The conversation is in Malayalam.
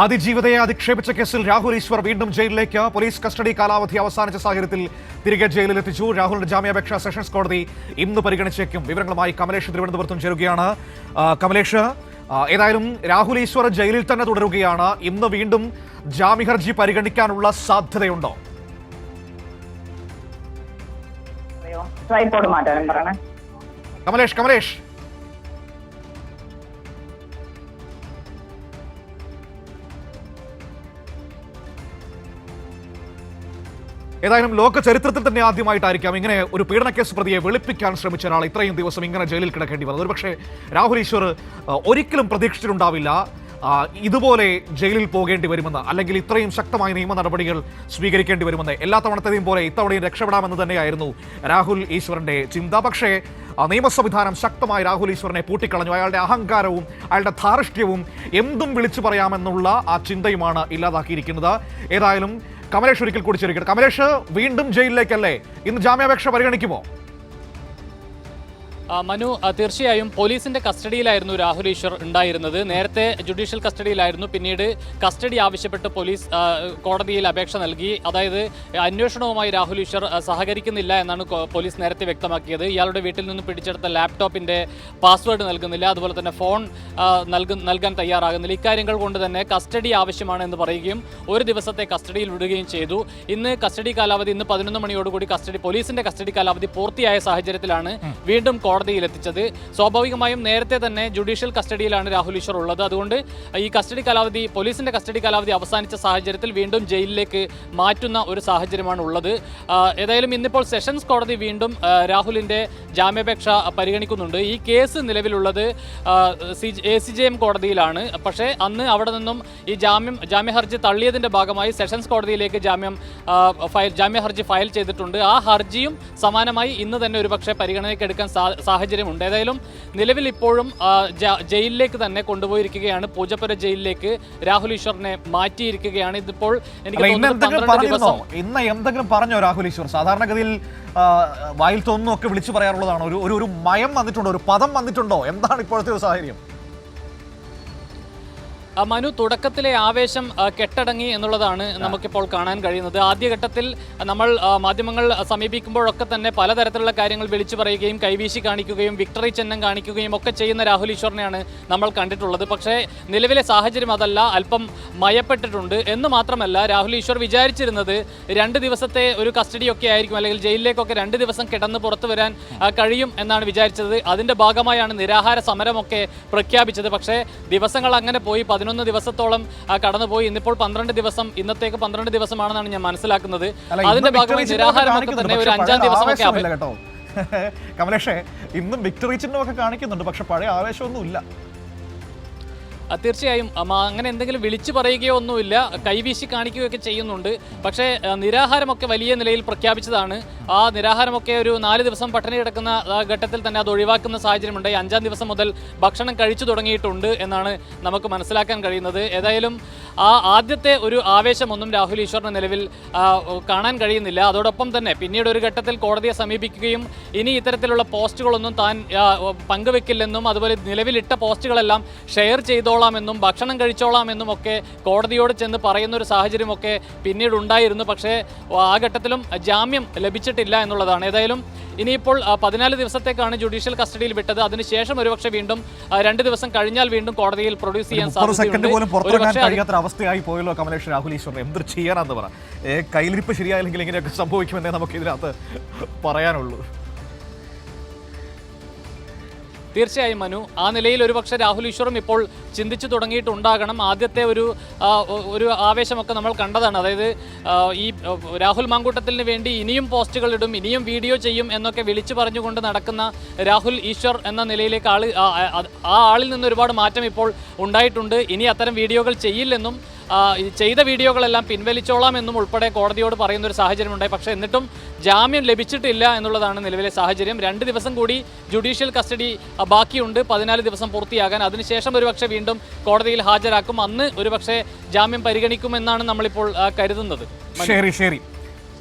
അതിജീവിതയെ അധിക്ഷേപിച്ച കേസിൽ രാഹുൽ ഈശ്വർ വീണ്ടും ജയിലിലേക്ക്. പോലീസ് കസ്റ്റഡി കാലാവധി അവസാനിച്ച സാഹചര്യത്തിൽ തിരികെ ജയിലിലെത്തിച്ചു. രാഹുലിന്റെ ജാമ്യാപേക്ഷ സെഷൻസ് കോടതി ഇന്ന് പരിഗണിച്ചേക്കും. വിവരങ്ങളുമായി കമലേഷ് തിരുവനന്തപുരത്തും ചേരുകയാണ്. കമലേഷ്, ഏതായാലും രാഹുൽ ഈശ്വർ ജയിലിൽ തന്നെ തുടരുകയാണ്. ഇന്ന് വീണ്ടും ജാമ്യഹർജി പരിഗണിക്കാനുള്ള സാധ്യതയുണ്ടോ? കമലേഷ് ഏതായാലും ലോക ചരിത്രത്തിൽ തന്നെ ആദ്യമായിട്ടായിരിക്കാം ഇങ്ങനെ ഒരു പീഡനക്കേസ് പ്രതിയെ വെളുപ്പിക്കാൻ ശ്രമിച്ച ഒരാൾ ഇത്രയും ദിവസം ഇങ്ങനെ ജയിലിൽ കിടക്കേണ്ടി വന്നത്. ഒരുപക്ഷെ രാഹുൽ ഈശ്വർ ഒരിക്കലും പ്രതീക്ഷിച്ചിട്ടുണ്ടാവില്ല ഇതുപോലെ ജയിലിൽ പോകേണ്ടി വരുമെന്ന്, അല്ലെങ്കിൽ ഇത്രയും ശക്തമായ നിയമ നടപടികൾ സ്വീകരിക്കേണ്ടി വരുമെന്ന്. എല്ലാ തവണത്തെയും പോലെ ഇത്തവണയും രക്ഷപ്പെടാമെന്ന് തന്നെയായിരുന്നു രാഹുൽ ഈശ്വറിന്റെ ചിന്ത. പക്ഷേ നിയമ സംവിധാനം ശക്തമായി രാഹുൽ ഈശ്വറിനെ പൂട്ടിക്കളഞ്ഞു. അയാളുടെ അഹങ്കാരവും അയാളുടെ ധാർഷ്ട്യവും എന്തും വിളിച്ചു പറയാമെന്നുള്ള ആ ചിന്തയുമാണ് ഇല്ലാതാക്കിയിരിക്കുന്നത്. ഏതായാലും കമലേഷ് ഒരിക്കൽ കൂടി ചേരുകയാണ്. കമലേഷ്, വീണ്ടും ജയിലിലേക്കല്ലേ? ഇന്ന് ജാമ്യാപേക്ഷ പരിഗണിക്കുമോ? മനു, തീർച്ചയായും പോലീസിന്റെ കസ്റ്റഡിയിലായിരുന്നു രാഹുൽ ഈശ്വർ ഉണ്ടായിരുന്നത്. നേരത്തെ ജുഡീഷ്യൽ കസ്റ്റഡിയിലായിരുന്നു. പിന്നീട് കസ്റ്റഡി ആവശ്യപ്പെട്ട് പോലീസ് കോടതിയിൽ അപേക്ഷ നൽകി. അതായത് അന്വേഷണവുമായി രാഹുൽ ഈശ്വർ സഹകരിക്കുന്നില്ല എന്നാണ് പോലീസ് നേരത്തെ വ്യക്തമാക്കിയത്. ഇയാളുടെ വീട്ടിൽ നിന്ന് പിടിച്ചെടുത്ത ലാപ്ടോപ്പിന്റെ പാസ്വേഡ് നൽകുന്നില്ല, അതുപോലെ തന്നെ ഫോൺ നൽകാൻ തയ്യാറാകുന്നില്ല. ഇക്കാര്യങ്ങൾ കൊണ്ട് തന്നെ കസ്റ്റഡി ആവശ്യമാണ് പറയുകയും ഒരു ദിവസത്തെ കസ്റ്റഡിയിൽ വിടുകയും ചെയ്തു. ഇന്ന് കസ്റ്റഡി കാലാവധി 11 മണിയോടുകൂടി പോലീസിന്റെ കസ്റ്റഡി കാലാവധി പൂർത്തിയായ സാഹചര്യത്തിലാണ് വീണ്ടും കോടതിയിലെത്തിച്ചത്. സ്വാഭാവികമായും നേരത്തെ തന്നെ ജുഡീഷ്യൽ കസ്റ്റഡിയിലാണ് രാഹുൽ ഈശ്വർ ഉള്ളത്. അതുകൊണ്ട് ഈ പോലീസിന്റെ കസ്റ്റഡി കാലാവധി അവസാനിച്ച സാഹചര്യത്തിൽ വീണ്ടും ജയിലിലേക്ക് മാറ്റുന്ന ഒരു സാഹചര്യമാണ് ഉള്ളത്. ഏതായാലും ഇന്നിപ്പോൾ സെഷൻസ് കോടതി വീണ്ടും രാഹുലിന്റെ ജാമ്യാപേക്ഷ പരിഗണിക്കുന്നുണ്ട്. ഈ കേസ് നിലവിലുള്ളത് ACJM കോടതിയിലാണ്. പക്ഷേ അന്ന് അവിടെ നിന്നും ഈ ജാമ്യഹർജി തള്ളിയതിന്റെ ഭാഗമായി സെഷൻസ് കോടതിയിലേക്ക് ജാമ്യഹർജി ഫയൽ ചെയ്തിട്ടുണ്ട്. ആ ഹർജിയും സമാനമായി ഇന്ന് തന്നെ ഒരുപക്ഷെ പരിഗണനയ്ക്ക് എടുക്കാൻ സാഹചര്യമുണ്ട്. ഏതായാലും നിലവിൽ ഇപ്പോഴും ജയിലിലേക്ക് തന്നെ കൊണ്ടുപോയിരിക്കുകയാണ്. പൂജപ്പുര ജയിലിലേക്ക് രാഹുൽ ഈശ്വറിനെ മാറ്റിയിരിക്കുകയാണ്. ഇതിപ്പോൾ എനിക്ക് ഇന്ന് എന്തെങ്കിലും പറഞ്ഞോ രാഹുൽ ഈശ്വർ? സാധാരണഗതിയിൽ വായിൽ തോന്നുന്നൊക്കെ വിളിച്ചു പറയാറുള്ളതാണ്. ഒരു മയം വന്നിട്ടുണ്ടോ? ഒരു പദം വന്നിട്ടുണ്ടോ? എന്താണ് ഇപ്പോഴത്തെ ഒരു സാഹചര്യം? മനു, തുടക്കത്തിലെ ആവേശം കെട്ടടങ്ങി എന്നുള്ളതാണ് നമുക്കിപ്പോൾ കാണാൻ കഴിയുന്നത്. ആദ്യഘട്ടത്തിൽ നമ്മൾ മാധ്യമങ്ങൾ സമീപിക്കുമ്പോഴൊക്കെ തന്നെ പലതരത്തിലുള്ള കാര്യങ്ങൾ വിളിച്ചു പറയുകയും കൈവീശി കാണിക്കുകയും വിക്ടറി ചിഹ്നം കാണിക്കുകയും ഒക്കെ ചെയ്യുന്ന രാഹുൽ ഈശ്വറിനെയാണ് നമ്മൾ കണ്ടിട്ടുള്ളത്. പക്ഷേ നിലവിലെ സാഹചര്യം അതല്ല, അല്പം മയപ്പെട്ടിട്ടുണ്ട് എന്ന് മാത്രമല്ല, രാഹുൽ ഈശ്വർ വിചാരിച്ചിരുന്നത് 2 ദിവസത്തെ ഒരു കസ്റ്റഡിയൊക്കെ ആയിരിക്കും, അല്ലെങ്കിൽ ജയിലിലേക്കൊക്കെ 2 ദിവസം കിടന്ന് പുറത്തു വരാൻ കഴിയും എന്നാണ് വിചാരിച്ചത്. അതിൻ്റെ ഭാഗമായാണ് നിരാഹാര സമരമൊക്കെ പ്രഖ്യാപിച്ചത്. പക്ഷേ ദിവസങ്ങൾ അങ്ങനെ പോയി 11 ദിവസത്തോളം കടന്നുപോയി. ഇന്നിപ്പോൾ 12 ദിവസം, ഇന്നത്തേക്ക് 12 ദിവസമാണെന്നാണ് ഞാൻ മനസ്സിലാക്കുന്നത്. അതിന്റെ ഭാഗമായി നിരാഹാരമൊക്കെ തന്നെ ഒരു 5-ാം ദിവസമൊക്കെ കമലേഷേ, ഇന്നും വിക്ടറി ചിഹ്നമൊക്കെ കാണിക്കുന്നുണ്ട്, പക്ഷെ പഴയ ആവേശമൊന്നുമില്ല. തീർച്ചയായും അങ്ങനെ എന്തെങ്കിലും വിളിച്ചു പറയുകയോ ഒന്നുമില്ല, കൈവീശി കാണിക്കുകയൊക്കെ ചെയ്യുന്നുണ്ട്. പക്ഷേ നിരാഹാരമൊക്കെ വലിയ നിലയിൽ പ്രഖ്യാപിച്ചതാണ്. ആ നിരാഹാരമൊക്കെ ഒരു 4 ദിവസം പട്ടിണി കിടക്കുന്ന ഘട്ടത്തിൽ തന്നെ അത് ഒഴിവാക്കുന്ന സാഹചര്യമുണ്ടായി. 5-ാം ദിവസം മുതൽ ഭക്ഷണം കഴിച്ചു തുടങ്ങിയിട്ടുണ്ട് എന്നാണ് നമുക്ക് മനസ്സിലാക്കാൻ കഴിയുന്നത്. ഏതായാലും ആ ആദ്യത്തെ ഒരു ആവേശമൊന്നും രാഹുൽ ഈശ്വറിന് നിലവിൽ കാണാൻ കഴിയുന്നില്ല. അതോടൊപ്പം തന്നെ പിന്നീട് ഒരു ഘട്ടത്തിൽ കോടതിയെ സമീപിക്കുകയും ഇനി ഇത്തരത്തിലുള്ള പോസ്റ്റുകളൊന്നും താൻ പങ്കുവെക്കില്ലെന്നും, അതുപോലെ നിലവിലിട്ട പോസ്റ്റുകളെല്ലാം ഷെയർ ചെയ്തോളാമെന്നും ഭക്ഷണം കഴിച്ചോളാമെന്നും ഒക്കെ കോടതിയോട് ചെന്ന് പറയുന്നൊരു സാഹചര്യമൊക്കെ പിന്നീട് ഉണ്ടായിരുന്നു. പക്ഷേ ആ ഘട്ടത്തിലും ജാമ്യം ലഭിച്ചിട്ടില്ല എന്നുള്ളതാണ്. ഏതായാലും ഇനിയിപ്പോൾ 14 ദിവസത്തേക്കാണ് ജുഡീഷ്യൽ കസ്റ്റഡിയിൽ വിട്ടത്. അതിനുശേഷം ഒരുപക്ഷെ വീണ്ടും 2 ദിവസം കഴിഞ്ഞാൽ വീണ്ടും കോടതിയിൽ പ്രൊഡ്യൂസ് ചെയ്യാൻ സാധ്യതയുണ്ട്. അവസ്ഥയായി പോയല്ലോ കമലേഷ്. രാഹുൽ ഈശ്വറിനെ എന്ത് ചെയ്യാനാന്ന് പറ. കയ്യിലിരിപ്പ് ശരിയായില്ലെങ്കിൽ ഇങ്ങനെയൊക്കെ സംഭവിക്കുമെന്നേ നമുക്ക് ഇതിനകത്ത് പറയാനുള്ളൂ. തീർച്ചയായും മനു, ആ നിലയിൽ ഒരുപക്ഷെ രാഹുൽ ഈശ്വറും ഇപ്പോൾ ചിന്തിച്ചു തുടങ്ങിയിട്ടുണ്ടാകണം. ആദ്യത്തെ ഒരു ആവേശമൊക്കെ നമ്മൾ കണ്ടതാണ്. അതായത് ഈ രാഹുൽ മാങ്കൂട്ടത്തിന് വേണ്ടി ഇനിയും പോസ്റ്റുകൾ ഇടും, ഇനിയും വീഡിയോ ചെയ്യും എന്നൊക്കെ വിളിച്ചു പറഞ്ഞുകൊണ്ട് നടക്കുന്ന രാഹുൽ ഈശ്വർ എന്ന നിലയിലേക്ക് ആ ആളിൽ നിന്ന് ഒരുപാട് മാറ്റം ഇപ്പോൾ ഉണ്ടായിട്ടുണ്ട്. ഇനി അത്തരം വീഡിയോകൾ ചെയ്യില്ലെന്നും ചെയ്ത വീഡിയോകളെല്ലാം പിൻവലിച്ചോളാം എന്നും ഉൾപ്പെടെ കോടതിയോട് പറയുന്നൊരു സാഹചര്യമുണ്ടായി. പക്ഷേ എന്നിട്ടും ജാമ്യം ലഭിച്ചിട്ടില്ല എന്നുള്ളതാണ് നിലവിലെ സാഹചര്യം. 2 ദിവസം കൂടി ജുഡീഷ്യൽ കസ്റ്റഡി ബാക്കിയുണ്ട്, 14 ദിവസം പൂർത്തിയാകാൻ. അതിനുശേഷം ഒരുപക്ഷെ വീണ്ടും കോടതിയിൽ ഹാജരാക്കും. അന്ന് ഒരുപക്ഷെ ജാമ്യം പരിഗണിക്കുമെന്നാണ് നമ്മളിപ്പോൾ കരുതുന്നത്. ശരി.